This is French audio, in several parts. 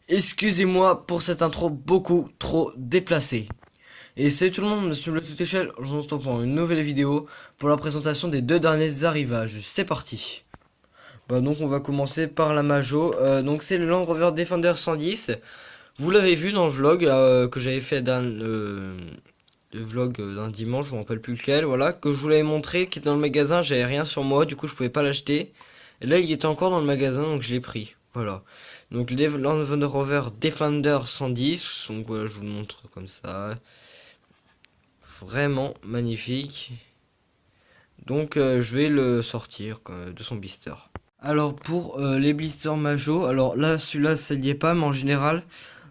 Excusez-moi pour cette intro beaucoup trop déplacée. Et salut tout le monde, sur le toute échelle, je vous retrouve pour une nouvelle vidéo pour la présentation des deux derniers arrivages. C'est parti. Donc on va commencer par la Majo. Donc c'est le Land Rover Defender 110. Vous l'avez vu dans le vlog que j'avais fait le vlog d'un dimanche, je me rappelle plus lequel, voilà, que je vous l'avais montré, qui est dans le magasin, j'avais rien sur moi, du coup je pouvais pas l'acheter. Et là il était encore dans le magasin, donc je l'ai pris. Voilà. Donc le Land Rover Defender 110, donc voilà, je vous le montre comme ça. Vraiment magnifique. Donc je vais le sortir de son blister. Alors pour les blisters Majo, alors là celui-là ça n'y est pas, mais en général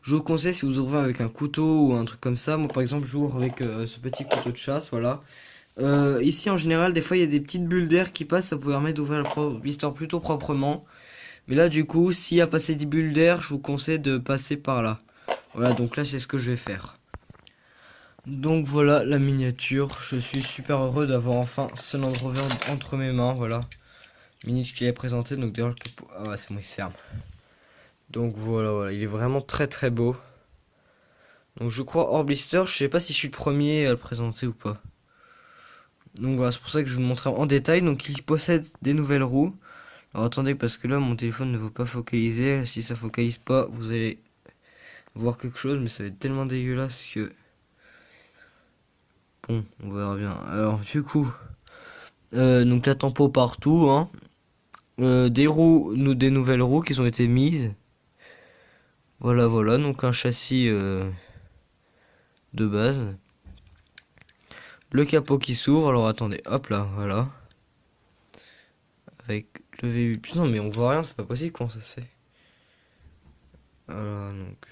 je vous conseille si vous ouvrez avec un couteau ou un truc comme ça. Moi par exemple j'ouvre avec ce petit couteau de chasse, voilà. Ici en général des fois il y a des petites bulles d'air qui passent, ça vous permet d'ouvrir le blister plutôt proprement. Mais là du coup s'il y a passé des bulles d'air, je vous conseille de passer par là. Voilà, donc là c'est ce que je vais faire. Donc voilà la miniature, je suis super heureux d'avoir enfin ce Land Rover entre mes mains, voilà. Minute qui est présenté, donc d'ailleurs le capot, ah ouais, c'est moi qui se ferme. Donc voilà, il est vraiment très très beau. Donc je crois hors blister, je sais pas si je suis le premier à le présenter ou pas. Donc voilà, c'est pour ça que je vous le montrerai en détail. Donc il possède des nouvelles roues. Alors attendez, parce que là mon téléphone ne veut pas focaliser. Si ça focalise pas, vous allez voir quelque chose, mais ça va être tellement dégueulasse que... Bon, on verra bien. Alors du coup, donc la tempo partout, hein. Des roues, des nouvelles roues qui ont été mises. Voilà, donc un châssis de base. Le capot qui s'ouvre, alors attendez, hop là, voilà. Avec le V8, putain mais on voit rien, c'est pas possible, comment ça se fait. Voilà, donc...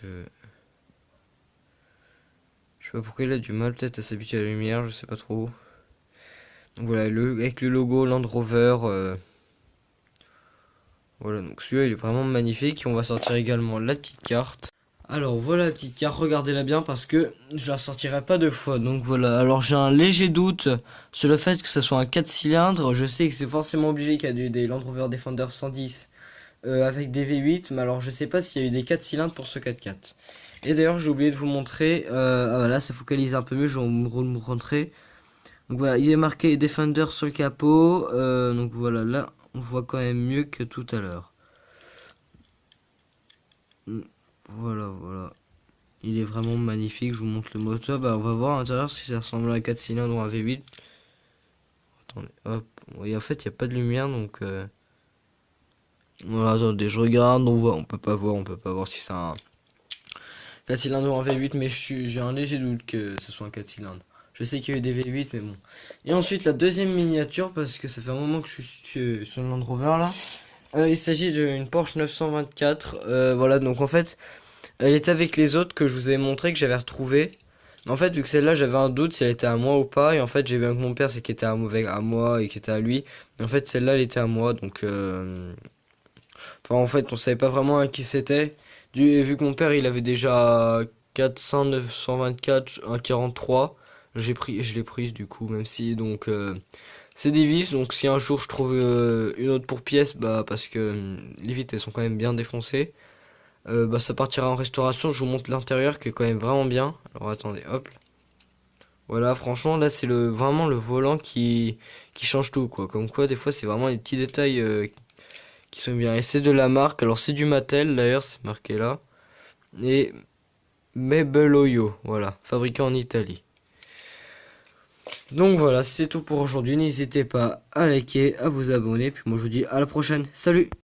je sais pas pourquoi il a du mal peut-être à s'habituer à la lumière, je sais pas trop. Donc voilà, avec le logo Land Rover... Voilà, donc celui-là il est vraiment magnifique. On va sortir également la petite carte. Alors voilà la petite carte, regardez-la bien parce que je la sortirai pas deux fois. Donc voilà, alors j'ai un léger doute sur le fait que ce soit un 4 cylindres. Je sais que c'est forcément obligé qu'il y a des Land Rover Defender 110 avec des V8. Mais alors je sais pas s'il y a eu des 4 cylindres pour ce 4x4. Et d'ailleurs j'ai oublié de vous montrer, ah voilà ça focalise un peu mieux, je vais vous montrer. Donc voilà, il est marqué Defender sur le capot. Donc voilà, là on voit quand même mieux que tout à l'heure. Voilà. Il est vraiment magnifique. Je vous montre le moteur. Bah, on va voir à l'intérieur si ça ressemble à un 4 cylindres ou un V8. Attendez, hop. Oui, en fait, il n'y a pas de lumière donc. Voilà, attendez, je regarde. On peut pas voir si c'est un 4 cylindres ou un V8, mais j'ai un léger doute que ce soit un 4 cylindres. Je sais qu'il y a eu des V8, mais bon. Et ensuite, la deuxième miniature, parce que ça fait un moment que je suis sur le Land Rover là. Il s'agit d'une Porsche 924. Voilà, donc en fait, elle était avec les autres que je vous avais montré que j'avais retrouvé. Mais en fait, vu que celle-là, j'avais un doute si elle était à moi ou pas. Et en fait, j'ai vu avec mon père, c'est qui était à moi et qui était à lui. Mais en fait, celle-là, elle était à moi. Donc, enfin, en fait, on savait pas vraiment à qui c'était. Vu que mon père, il avait déjà 400, 924, 143. Je l'ai prise du coup, même si, donc, c'est des vis. Donc, si un jour je trouve une autre pour pièce, bah, parce que les vitres, elles sont quand même bien défoncées. Bah ça partira en restauration, je vous montre l'intérieur qui est quand même vraiment bien. Alors attendez, hop. Voilà, franchement là c'est vraiment le volant qui change tout quoi. Comme quoi des fois c'est vraiment les petits détails qui sont bien. Et c'est de la marque, alors c'est du Mattel d'ailleurs, c'est marqué là. Et Mebeloio, voilà, fabriqué en Italie. Donc voilà, c'est tout pour aujourd'hui. N'hésitez pas à liker, à vous abonner. Puis moi je vous dis à la prochaine. Salut!